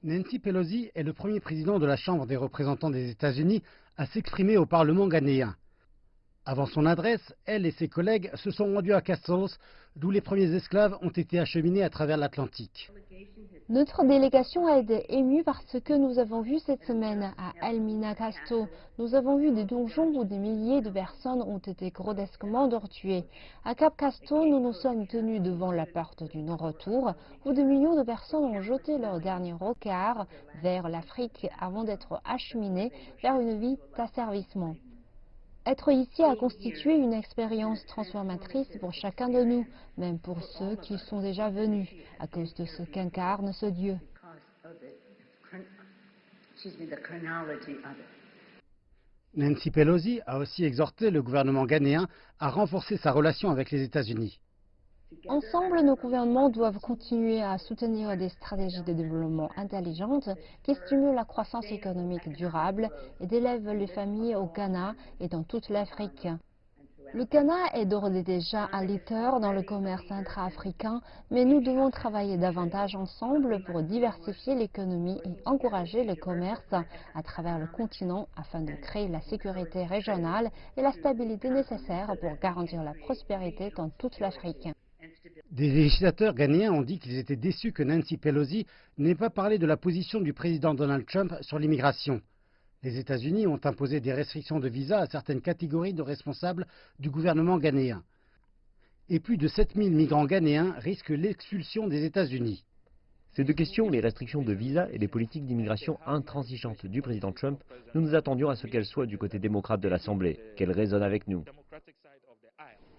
Nancy Pelosi est le premier président de la Chambre des représentants des États-Unis à s'exprimer au Parlement ghanéen. Avant son adresse, elle et ses collègues se sont rendus à Castles, d'où les premiers esclaves ont été acheminés à travers l'Atlantique. Notre délégation a été émue par ce que nous avons vu cette semaine à Elmina Casto. Nous avons vu des donjons où des milliers de personnes ont été grotesquement tuées. À Cap Casto, nous nous sommes tenus devant la porte du non-retour, où des millions de personnes ont jeté leur dernier regard vers l'Afrique avant d'être acheminées vers une vie d'asservissement. Être ici a constitué une expérience transformatrice pour chacun de nous, même pour ceux qui sont déjà venus, à cause de ce qu'incarne ce Dieu. Nancy Pelosi a aussi exhorté le gouvernement ghanéen à renforcer sa relation avec les États-Unis. Ensemble, nos gouvernements doivent continuer à soutenir des stratégies de développement intelligentes qui stimulent la croissance économique durable et élèvent les familles au Ghana et dans toute l'Afrique. Le Ghana est d'ores et déjà un leader dans le commerce intra-africain, mais nous devons travailler davantage ensemble pour diversifier l'économie et encourager le commerce à travers le continent afin de créer la sécurité régionale et la stabilité nécessaire pour garantir la prospérité dans toute l'Afrique. Des législateurs ghanéens ont dit qu'ils étaient déçus que Nancy Pelosi n'ait pas parlé de la position du président Donald Trump sur l'immigration. Les États-Unis ont imposé des restrictions de visa à certaines catégories de responsables du gouvernement ghanéen. Et plus de 7000 migrants ghanéens risquent l'expulsion des États-Unis. Ces deux questions, les restrictions de visa et les politiques d'immigration intransigeantes du président Trump, nous nous attendions à ce qu'elles soient du côté démocrate de l'Assemblée, qu'elles résonnent avec nous.